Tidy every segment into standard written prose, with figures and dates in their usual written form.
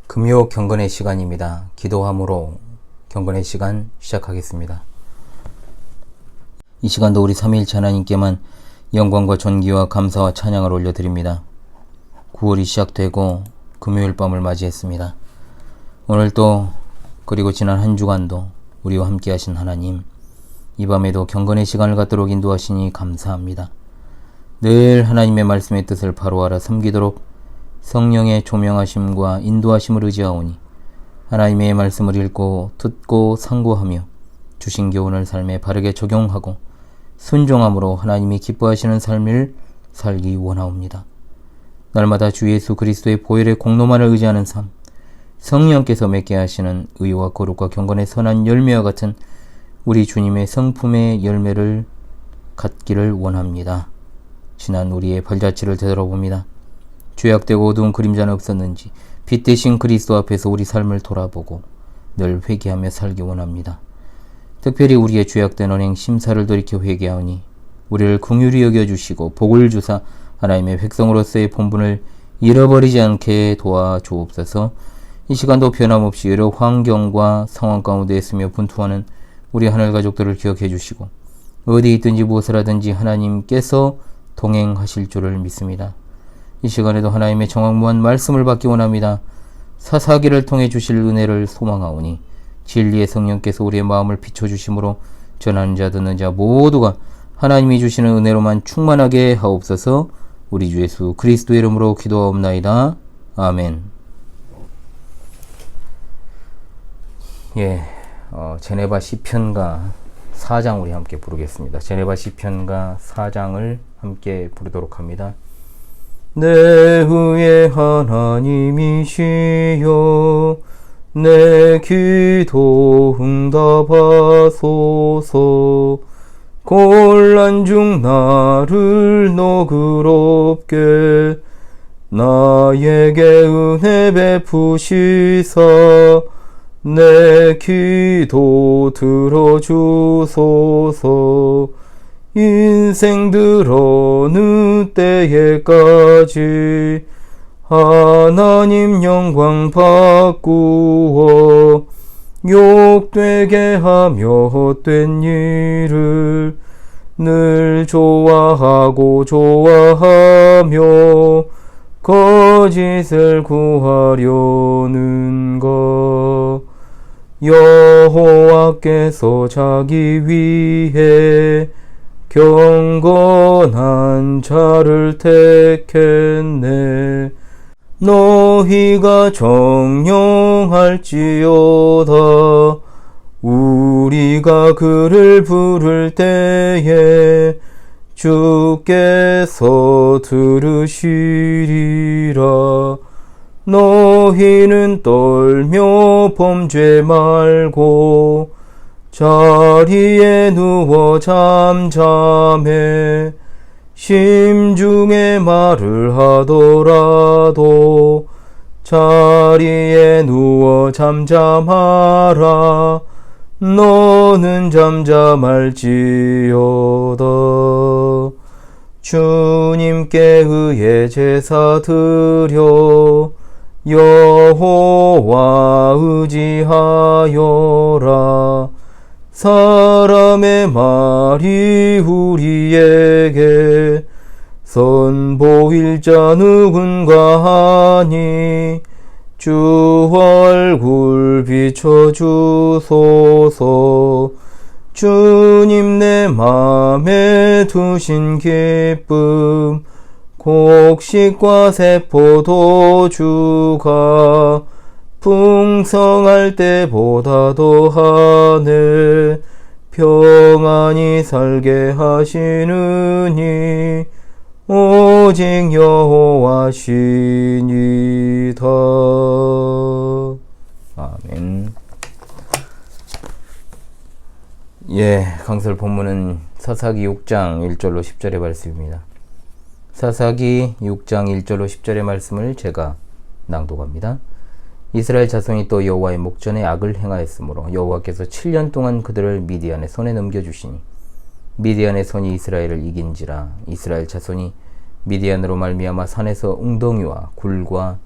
금요 경건의 시간입니다. 기도함으로 경건의 시간 시작하겠습니다. 이 시간도 우리 삼위일체 하나님께만 영광과 존귀와 감사와 찬양을 올려드립니다. 9월이 시작되고 금요일 밤을 맞이했습니다. 오늘도 그리고 지난 한 주간도 우리와 함께 하신 하나님, 이 밤에도 경건의 시간을 갖도록 인도하시니 감사합니다. 늘 하나님의 말씀의 뜻을 바로 알아 섬기도록 성령의 조명하심과 인도하심을 의지하오니 하나님의 말씀을 읽고 듣고 상고하며 주신 교훈을 삶에 바르게 적용하고 순종함으로 하나님이 기뻐하시는 삶을 살기 원하옵니다. 날마다 주 예수 그리스도의 보혈의 공로만을 의지하는 삶, 성령께서 맺게 하시는 의와 거룩과 경건의 선한 열매와 같은 우리 주님의 성품의 열매를 갖기를 원합니다. 지난 우리의 발자취를 되돌아봅니다. 죄악되고 어두운 그림자는 없었는지 빛 대신 그리스도 앞에서 우리 삶을 돌아보고 늘 회개하며 살기 원합니다. 특별히 우리의 죄악된 언행 심사를 돌이켜 회개하오니 우리를 긍휼히 여겨주시고 복을 주사 하나님의 백성으로서의 본분을 잃어버리지 않게 도와주옵소서. 이 시간도 변함없이 여러 환경과 상황 가운데 있으며 분투하는 우리 하늘 가족들을 기억해 주시고 어디 있든지 무엇을 하든지 하나님께서 동행하실 줄을 믿습니다. 이 시간에도 하나님의 정확무한 말씀을 받기 원합니다. 사사기를 통해 주실 은혜를 소망하오니 진리의 성령께서 우리의 마음을 비춰주심으로 전하는 자 듣는 자 모두가 하나님이 주시는 은혜로만 충만하게 하옵소서. 우리 주 예수 그리스도의 이름으로 기도하옵나이다. 아멘. 제네바 시편가 4장 우리 함께 부르겠습니다. 제네바 시편가 4장을 함께 부르도록 합니다. 내 의의 하나님이시여 내 기도 응답하소서. 곤란 중 나를 너그럽게 나에게 은혜 베푸시사 내 기도 들어주소서. 인생 들 어느 때에까지 하나님 영광 바꾸어 욕되게 하며 헛된 일을 늘 좋아하고 좋아하며 거짓을 구하려는가. 여호와께서 자기 위해 경건한 자를 택했네. 너희가 정령할지어다. 우리가 그를 부를 때에 주께서 들으시리라. 너희는 떨며 범죄 말고 자리에 누워 잠잠해. 심중에 말을 하더라도 자리에 누워 잠잠하라. 너는 잠잠할지어다. 주님께 의해 제사 드려 여호와 의지하여라. 사람의 말이 우리에게 선보일 자 누군가 하니 주 얼굴 비춰주소서. 주님 내 맘에 두신 기쁨 곡식과 세포도 주가 풍성할 때보다 더하네. 평안히 살게 하시느니 오직 여호와시니이다. 아멘. 강설 본문은 사사기 6장 1절로 10절의 말씀입니다. 사사기 6장 1절로 10절의 말씀을 제가 낭독합니다. 이스라엘 자손이 또 여호와의 목전에 악을 행하였으므로 여호와께서 7년 동안 그들을 미디안의 손에 넘겨주시니 미디안의 손이 이스라엘을 이긴지라. 이스라엘 자손이 미디안으로 말미암아 산에서 웅덩이와 굴과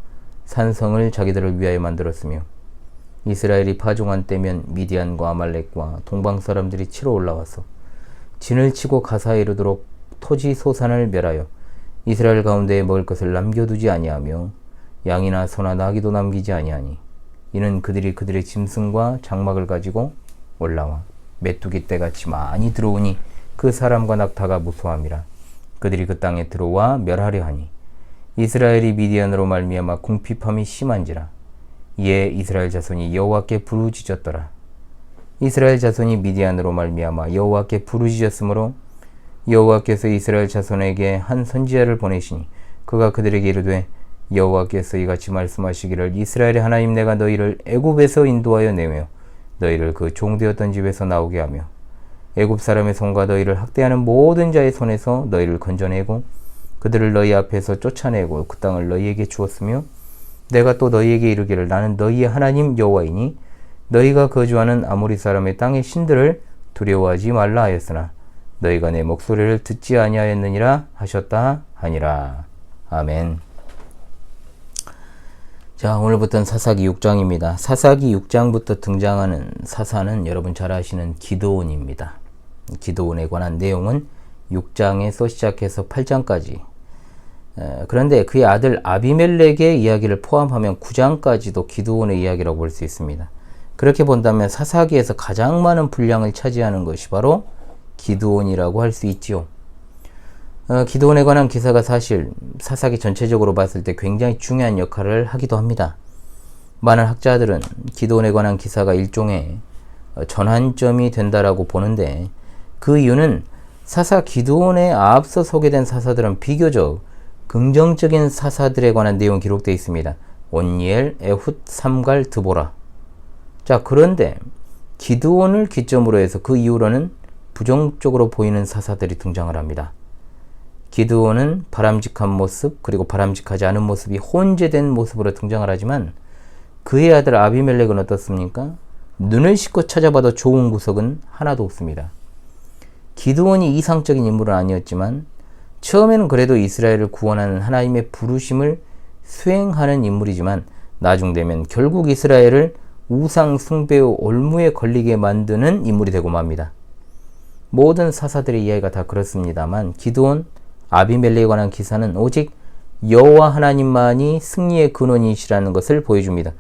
산성을 자기들을 위하여 만들었으며 이스라엘이 파종한 때면 미디안과 아말렉과 동방 사람들이 치러 올라와서 진을 치고 가사에 이르도록 토지 소산을 멸하여 이스라엘 가운데에 먹을 것을 남겨두지 아니하며 양이나 소나 나귀도 남기지 아니하니 이는 그들이 그들의 짐승과 장막을 가지고 올라와 메뚜기 떼같이 많이 들어오니 그 사람과 낙타가 무수함이라. 그들이 그 땅에 들어와 멸하려 하니 이스라엘이 미디안으로 말미암아 궁핍함이 심한지라. 이에 이스라엘 자손이 여호와께 부르짖었더라. 이스라엘 자손이 미디안으로 말미암아 여호와께 부르짖었으므로 여호와께서 이스라엘 자손에게 한 선지자를 보내시니 그가 그들에게 이르되 여호와께서 이같이 말씀하시기를 이스라엘의 하나님 내가 너희를 애굽에서 인도하여 내며 너희를 그 종되었던 집에서 나오게 하며 애굽 사람의 손과 너희를 학대하는 모든 자의 손에서 너희를 건져내고 그들을 너희 앞에서 쫓아내고 그 땅을 너희에게 주었으며 내가 또 너희에게 이르기를 나는 너희의 하나님 여호와이니 너희가 거주하는 아모리 사람의 땅의 신들을 두려워하지 말라 하였으나 너희가 내 목소리를 듣지 아니하였느니라 하셨다 하니라. 아멘. 자, 오늘부터는 사사기 6장입니다. 사사기 6장부터 등장하는 사사는 여러분 잘 아시는 기드온입니다. 기드온에 관한 내용은 6장에서 시작해서 8장까지, 그런데 그의 아들 아비멜렉의 이야기를 포함하면 9장까지도 기드온의 이야기라고 볼 수 있습니다. 그렇게 본다면 사사기에서 가장 많은 분량을 차지하는 것이 바로 기드온이라고 할 수 있지요. 기드온에 관한 기사가 사실 사사기 전체적으로 봤을 때 굉장히 중요한 역할을 하기도 합니다. 많은 학자들은 기드온에 관한 기사가 일종의 전환점이 된다라고 보는데 그 이유는 사사 기드온에 앞서 소개된 사사들은 비교적 긍정적인 사사들에 관한 내용이 기록되어 있습니다. 온니엘, 에훗, 삼갈, 드보라. 자, 그런데 기드온을 기점으로 해서 그 이후로는 부정적으로 보이는 사사들이 등장을 합니다. 기드온은 바람직한 모습 그리고 바람직하지 않은 모습이 혼재된 모습으로 등장을 하지만 그의 아들 아비멜렉은 어떻습니까? 눈을 씻고 찾아봐도 좋은 구석은 하나도 없습니다. 기드온이 이상적인 인물은 아니었지만 처음에는 그래도 이스라엘을 구원하는 하나님의 부르심을 수행하는 인물이지만 나중 되면 결국 이스라엘을 우상 숭배의 올무에 걸리게 만드는 인물이 되고 맙니다. 모든 사사들의 이야기가 다 그렇습니다만 기드온, 아비멜렉에 관한 기사는 오직 여호와 하나님만이 승리의 근원이시라는 것을 보여줍니다.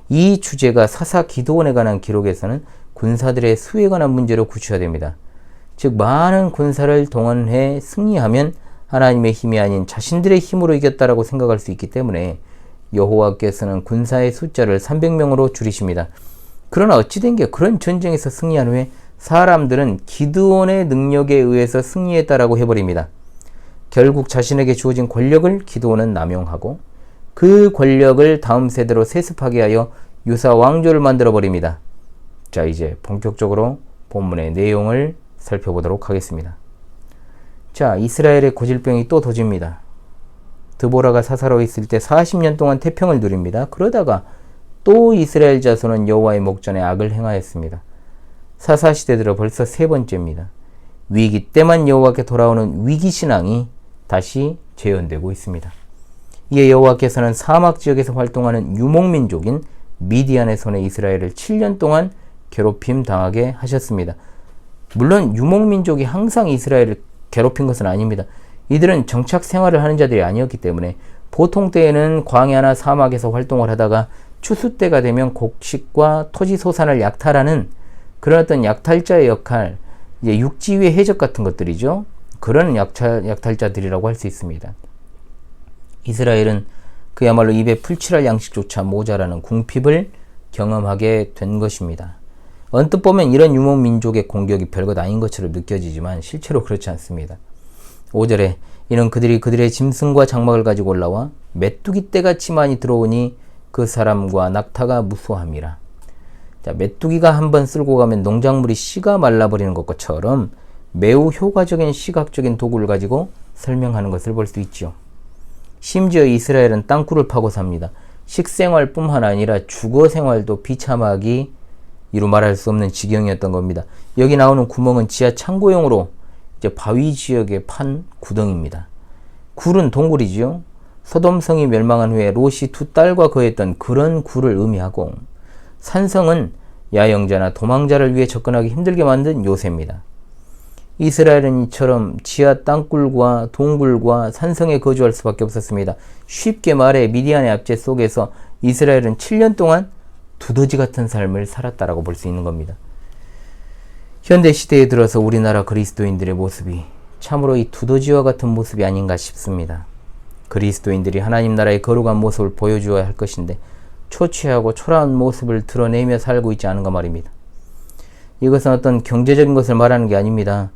이 주제가 사사 기드온에 관한 기록에서는 군사들의 수에 관한 문제로 구체화됩니다. 즉 많은 군사를 동원해 승리하면 하나님의 힘이 아닌 자신들의 힘으로 이겼다라고 생각할 수 있기 때문에 여호와께서는 군사의 숫자를 300명으로 줄이십니다. 그러나 어찌된 게 그런 전쟁에서 승리한 후에 사람들은 기드온의 능력에 의해서 승리했다라고 해버립니다. 결국 자신에게 주어진 권력을 기드온은 남용하고 그 권력을 다음 세대로 세습하게 하여 유사 왕조를 만들어 버립니다. 자, 이제 본격적으로 본문의 내용을 살펴보도록 하겠습니다. 자, 이스라엘의 고질병이 또 도집니다. 드보라가 사사로 있을 때 40년 동안 태평을 누립니다. 그러다가 또 이스라엘 자손은 여호와의 목전에 악을 행하였습니다. 사사 시대 들어 벌써 세 번째입니다. 위기 때만 여호와께 돌아오는 위기신앙이 다시 재현되고 있습니다. 이에 여호와께서는 사막 지역에서 활동하는 유목민족인 미디안의 손에 이스라엘을 7년 동안 괴롭힘 당하게 하셨습니다. 물론 유목민족이 항상 이스라엘을 괴롭힌 것은 아닙니다. 이들은 정착 생활을 하는 자들이 아니었기 때문에 보통 때에는 광야나 사막에서 활동을 하다가 추수 때가 되면 곡식과 토지 소산을 약탈하는 그런 어떤 약탈자의 역할, 이제 육지 위의 해적 같은 것들이죠. 그런 약탈자들이라고 할 수 있습니다. 이스라엘은 그야말로 입에 풀칠할 양식조차 모자라는 궁핍을 경험하게 된 것입니다. 언뜻 보면 이런 유목민족의 공격이 별것 아닌 것처럼 느껴지지만 실제로 그렇지 않습니다. 5절에 이는 그들이 그들의 짐승과 장막을 가지고 올라와 메뚜기 떼같이 많이 들어오니 그 사람과 낙타가 무수함이라. 자, 메뚜기가 한번 쓸고 가면 농작물이 씨가 말라버리는 것처럼 매우 효과적인 시각적인 도구를 가지고 설명하는 것을 볼 수 있죠. 심지어 이스라엘은 땅굴을 파고 삽니다. 식생활뿐만 아니라 주거생활도 비참하기 이루 말할 수 없는 지경이었던 겁니다. 여기 나오는 구멍은 지하 창고용으로 이제 바위 지역에 판 구덩입니다. 굴은 동굴이지요. 소돔성이 멸망한 후에 롯이 두 딸과 거했던 그런 구를 의미하고, 산성은 야영자나 도망자를 위해 접근하기 힘들게 만든 요새입니다. 이스라엘은 이처럼 지하 땅굴과 동굴과 산성에 거주할 수밖에 없었습니다. 쉽게 말해 미디안의 압제 속에서 이스라엘은 7년 동안 두더지 같은 삶을 살았다라고 볼 수 있는 겁니다. 현대 시대에 들어서 우리나라 그리스도인들의 모습이 참으로 이 두더지와 같은 모습이 아닌가 싶습니다. 그리스도인들이 하나님 나라의 거룩한 모습을 보여주어야 할 것인데 초췌하고 초라한 모습을 드러내며 살고 있지 않은가 말입니다. 이것은 어떤 경제적인 것을 말하는 게 아닙니다.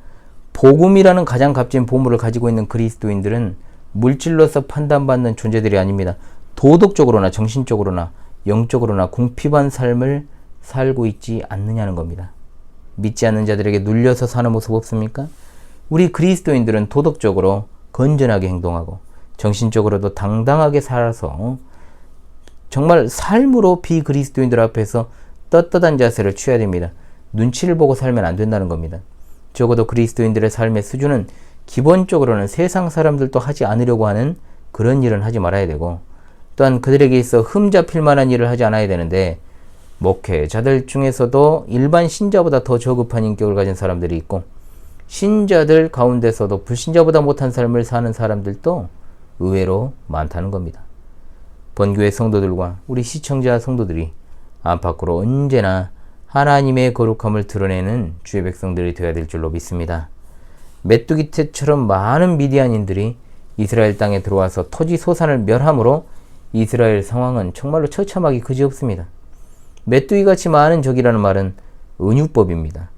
복음이라는 가장 값진 보물을 가지고 있는 그리스도인들은 물질로서 판단받는 존재들이 아닙니다. 도덕적으로나 정신적으로나 영적으로나 궁핍한 삶을 살고 있지 않느냐는 겁니다. 믿지 않는 자들에게 눌려서 사는 모습 없습니까? 우리 그리스도인들은 도덕적으로 건전하게 행동하고 정신적으로도 당당하게 살아서 정말 삶으로 비그리스도인들 앞에서 떳떳한 자세를 취해야 됩니다. 눈치를 보고 살면 안 된다는 겁니다. 적어도 그리스도인들의 삶의 수준은 기본적으로는 세상 사람들도 하지 않으려고 하는 그런 일은 하지 말아야 되고, 또한 그들에게 있어 흠 잡힐 만한 일을 하지 않아야 되는데, 목회자들 중에서도 일반 신자보다 더 저급한 인격을 가진 사람들이 있고, 신자들 가운데서도 불신자보다 못한 삶을 사는 사람들도 의외로 많다는 겁니다. 본교회 성도들과 우리 시청자 성도들이 안팎으로 언제나 하나님의 거룩함을 드러내는 주의 백성들이 되어야 될 줄로 믿습니다. 메뚜기떼처럼 많은 미디안인들이 이스라엘 땅에 들어와서 토지 소산을 멸함으로 이스라엘 상황은 정말로 처참하기 그지없습니다. 메뚜기같이 많은 적이라는 말은 은유법입니다.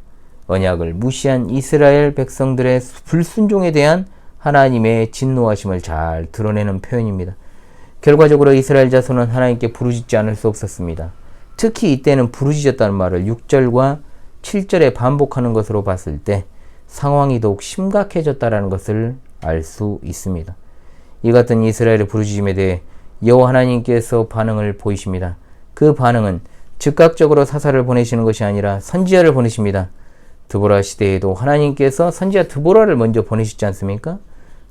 언약을 무시한 이스라엘 백성들의 불순종에 대한 하나님의 진노하심을 잘 드러내는 표현입니다. 결과적으로 이스라엘 자손은 하나님께 부르짖지 않을 수 없었습니다. 특히 이때는 부르짖었다는 말을 6절과 7절에 반복하는 것으로 봤을 때 상황이 더욱 심각해졌다는 것을 알 수 있습니다. 이 같은 이스라엘의 부르짖음에 대해 여호와 하나님께서 반응을 보이십니다. 그 반응은 즉각적으로 사사를 보내시는 것이 아니라 선지자를 보내십니다. 드보라 시대에도 하나님께서 선지자 드보라를 먼저 보내시지 않습니까?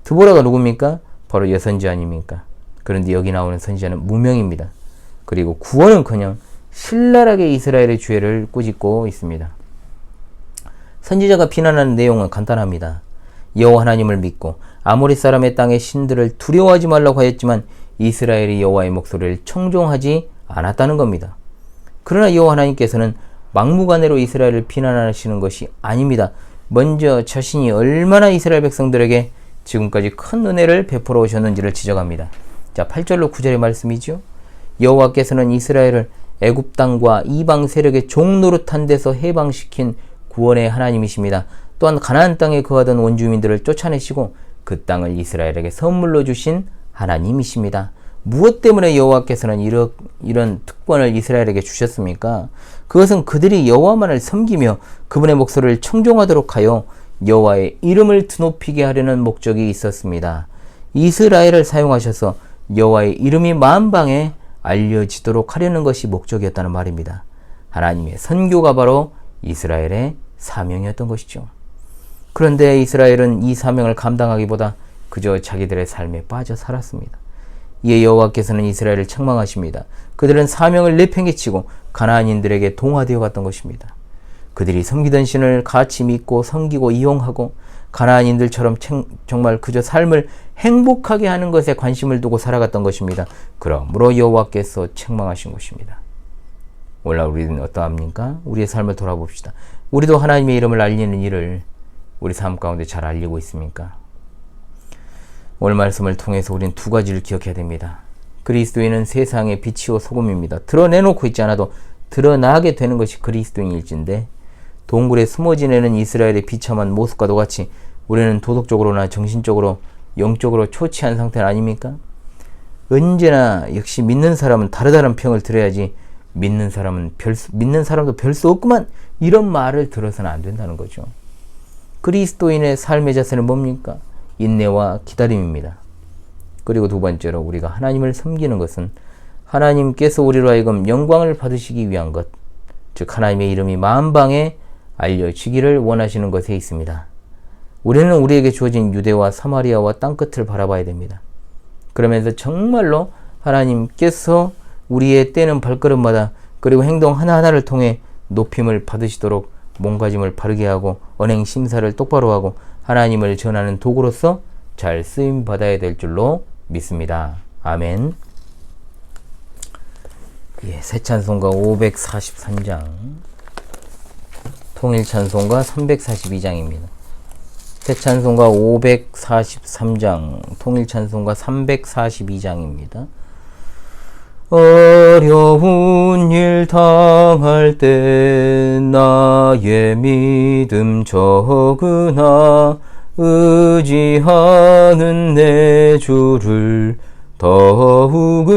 드보라가 누굽니까? 바로 여선지 아닙니까? 그런데 여기 나오는 선지자는 무명입니다. 그리고 구원은커녕 신랄하게 이스라엘의 죄를 꾸짖고 있습니다. 선지자가 비난하는 내용은 간단합니다. 여호와 하나님을 믿고 아모리 사람의 땅의 신들을 두려워하지 말라고 하였지만 이스라엘이 여호와의 목소리를 청종하지 않았다는 겁니다. 그러나 여호와 하나님께서는 막무가내로 이스라엘을 비난하시는 것이 아닙니다. 먼저 자신이 얼마나 이스라엘 백성들에게 지금까지 큰 은혜를 베풀어 오셨는지를 지적합니다. 자, 8절로 9절의 말씀이죠. 여호와께서는 이스라엘을 애굽 땅과 이방 세력의 종노릇한 데서 해방시킨 구원의 하나님이십니다. 또한 가나안 땅에 거하던 원주민들을 쫓아내시고 그 땅을 이스라엘에게 선물로 주신 하나님이십니다. 무엇 때문에 여호와께서는 이런 특권을 이스라엘에게 주셨습니까? 그것은 그들이 여호와만을 섬기며 그분의 목소리를 청종하도록 하여 여호와의 이름을 드높이게 하려는 목적이 있었습니다. 이스라엘을 사용하셔서 여호와의 이름이 만방에 알려지도록 하려는 것이 목적이었다는 말입니다. 하나님의 선교가 바로 이스라엘의 사명이었던 것이죠. 그런데 이스라엘은 이 사명을 감당하기보다 그저 자기들의 삶에 빠져 살았습니다. 이에 여호와께서는 이스라엘을 책망하십니다. 그들은 사명을 내팽개치고 가나안인들에게 동화되어 갔던 것입니다. 그들이 섬기던 신을 같이 믿고 섬기고 이용하고 가나안인들처럼 정말 그저 삶을 행복하게 하는 것에 관심을 두고 살아갔던 것입니다. 그러므로 여호와께서 책망하신 것입니다. 오늘 우리는 어떠합니까? 우리의 삶을 돌아봅시다. 우리도 하나님의 이름을 알리는 일을 우리 삶 가운데 잘 알리고 있습니까? 오늘 말씀을 통해서 우리는 두 가지를 기억해야 됩니다. 그리스도인은 세상의 빛이요 소금입니다. 드러내놓고 있지 않아도 드러나게 되는 것이 그리스도인일진데, 동굴에 숨어 지내는 이스라엘의 비참한 모습과도 같이 우리는 도덕적으로나 정신적으로 영적으로 초췌한 상태는 아닙니까? 언제나 역시 믿는 사람은 다르다는 평을 들어야지 믿는 사람도 별 수 없구만 이런 말을 들어서는 안 된다는 거죠. 그리스도인의 삶의 자세는 뭡니까? 인내와 기다림입니다. 그리고 두 번째로 우리가 하나님을 섬기는 것은 하나님께서 우리로 하여금 영광을 받으시기 위한 것, 즉 하나님의 이름이 만방에 알려지기를 원하시는 것에 있습니다. 우리는 우리에게 주어진 유대와 사마리아와 땅끝을 바라봐야 됩니다. 그러면서 정말로 하나님께서 우리의 떼는 발걸음마다 그리고 행동 하나하나를 통해 높임을 받으시도록 몸가짐을 바르게 하고 언행 심사를 똑바로 하고 하나님을 전하는 도구로서 잘 쓰임 받아야 될 줄로 믿습니다. 아멘. 새 찬송가 543장, 통일 찬송가 342장입니다. 새 찬송가 543장, 통일 찬송가 342장입니다. 어려운 일 당할 때 나의 믿음 적으나 의지하는 내 주를 더욱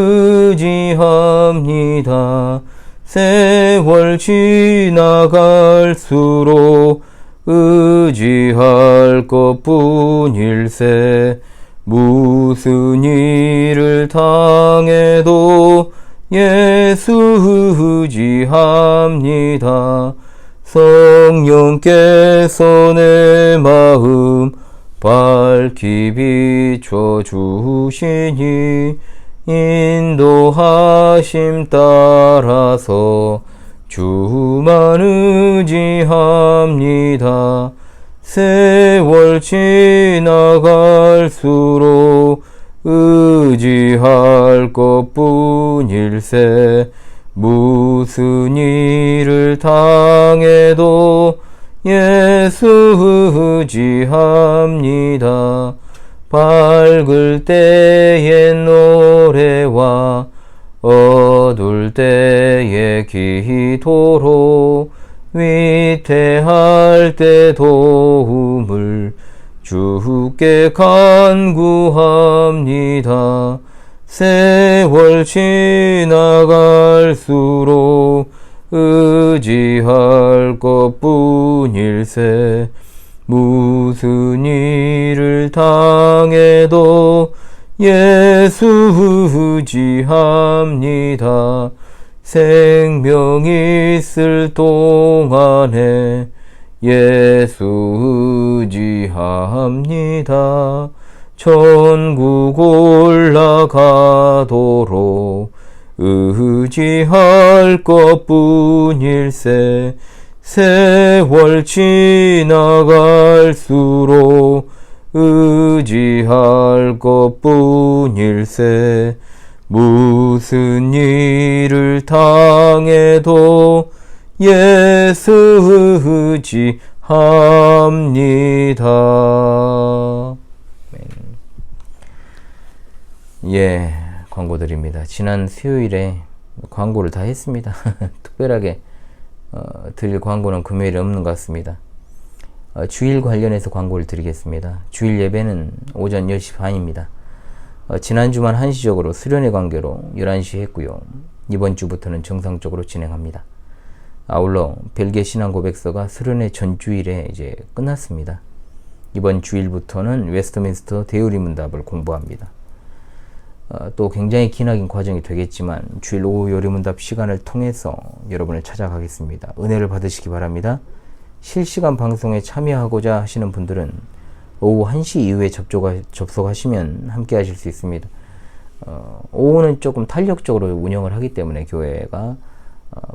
의지합니다. 세월 지나갈수록 의지할 것뿐일세. 무슨 일을 당해도 예수 의지합니다. 성령께서 내 마음 밝히 비춰주시니 인도하심 따라서 주만 의지합니다. 세월 지나갈수록 의지할 것뿐일세. 무슨 일을 당해도 예수 의지합니다. 밝을 때의 노래와 어두울 때의 기도로 위태할 때 도움을 주께 간구합니다. 세월 지나갈수록 의지할 것뿐일세. 무슨 일을 당해도 예수 의지합니다. 생명 있을 동안에 예수 의지합니다. 천국 올라가도록 의지할 것뿐일세. 세월 지나갈수록 의지할 것뿐일세. 무슨 일을 당해도 예수 의지합니다. 광고 드립니다. 지난 수요일에 광고를 다 했습니다. 특별하게 드릴 광고는 금요일에 없는 것 같습니다. 주일 관련해서 광고를 드리겠습니다. 주일 예배는 오전 10시 반입니다. 지난주만 한시적으로 수련회 관계로 11시 했고요. 이번 주부터는 정상적으로 진행합니다. 아울러 벨기에 신앙 고백서가 수련회 전주일에 이제 끝났습니다. 이번 주일부터는 웨스트민스터 대의리 문답을 공부합니다. 또 굉장히 기나긴 과정이 되겠지만 주일 오후 요리문답 시간을 통해서 여러분을 찾아가겠습니다. 은혜를 받으시기 바랍니다. 실시간 방송에 참여하고자 하시는 분들은 오후 1시 이후에 접속하시면 함께 하실 수 있습니다. 오후는 조금 탄력적으로 운영을 하기 때문에 교회가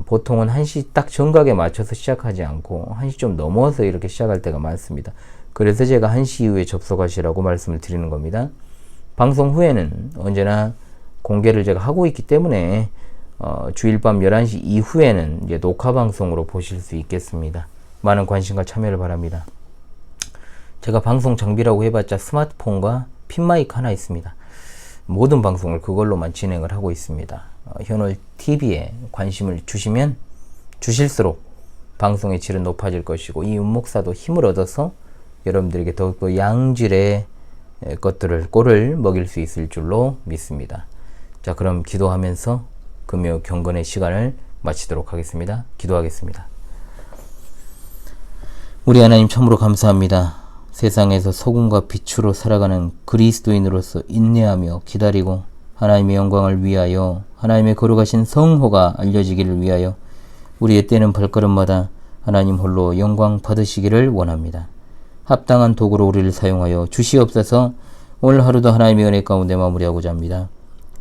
보통은 1시 딱 정각에 맞춰서 시작하지 않고 1시 좀 넘어서 이렇게 시작할 때가 많습니다. 그래서 제가 1시 이후에 접속하시라고 말씀을 드리는 겁니다. 방송 후에는 언제나 공개를 제가 하고 있기 때문에 주일 밤 11시 이후에는 이제 녹화 방송으로 보실 수 있겠습니다. 많은 관심과 참여를 바랍니다. 제가 방송 장비라고 해봤자 스마트폰과 핀마이크 하나 있습니다. 모든 방송을 그걸로만 진행을 하고 있습니다. 현월 TV에 관심을 주시면 주실수록 방송의 질은 높아질 것이고 이 윤목사도 힘을 얻어서 여러분들에게 더욱더 양질의 꼴을 먹일 수 있을 줄로 믿습니다. 자, 그럼 기도하면서 금요 경건의 시간을 마치도록 하겠습니다. 기도하겠습니다. 우리 하나님 참으로 감사합니다. 세상에서 소금과 빛으로 살아가는 그리스도인으로서 인내하며 기다리고 하나님의 영광을 위하여 하나님의 거룩하신 성호가 알려지기를 위하여 우리의 떼는 발걸음마다 하나님 홀로 영광 받으시기를 원합니다. 합당한 도구로 우리를 사용하여 주시옵소서. 오늘 하루도 하나님의 은혜 가운데 마무리하고자 합니다.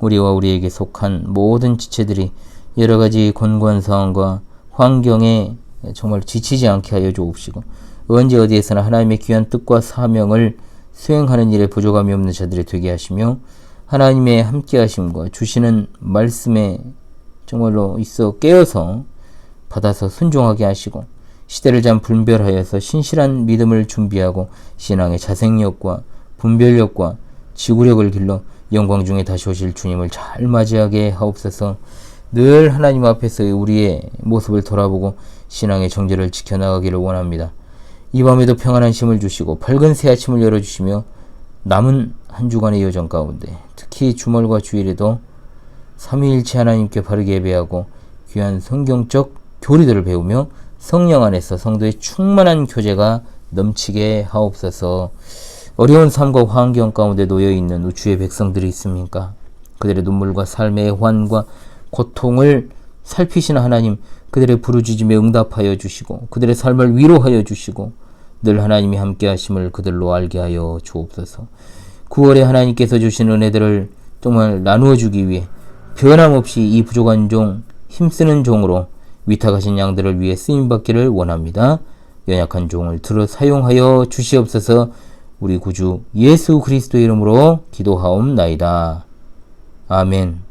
우리와 우리에게 속한 모든 지체들이 여러가지 곤고한 상황과 환경에 정말 지치지 않게 하여 주옵시고, 언제 어디에서나 하나님의 귀한 뜻과 사명을 수행하는 일에 부족함이 없는 자들이 되게 하시며, 하나님의 함께 하심과 주시는 말씀에 정말로 있어 깨어서 받아서 순종하게 하시고, 시대를 잘 분별하여서 신실한 믿음을 준비하고 신앙의 자생력과 분별력과 지구력을 길러 영광 중에 다시 오실 주님을 잘 맞이하게 하옵소서. 늘 하나님 앞에서 우리의 모습을 돌아보고 신앙의 정죄를 지켜나가기를 원합니다. 이 밤에도 평안한 힘을 주시고 밝은 새 아침을 열어주시며, 남은 한 주간의 여정 가운데 특히 주말과 주일에도 삼위일체 하나님께 바르게 예배하고 귀한 성경적 교리들을 배우며 성령 안에서 성도의 충만한 교제가 넘치게 하옵소서. 어려운 삶과 환경 가운데 놓여있는 우주의 백성들이 있습니까? 그들의 눈물과 삶의 환과 고통을 살피시는 하나님, 그들의 부르짖음에 응답하여 주시고 그들의 삶을 위로하여 주시고 늘 하나님이 함께 하심을 그들로 알게 하여 주옵소서. 9월에 하나님께서 주신 은혜들을 정말 나누어 주기 위해 변함없이 이 부족한 종, 힘쓰는 종으로 위탁하신 양들을 위해 쓰임받기를 원합니다. 연약한 종을 들어 사용하여 주시옵소서. 우리 구주 예수 그리스도의 이름으로 기도하옵나이다. 아멘.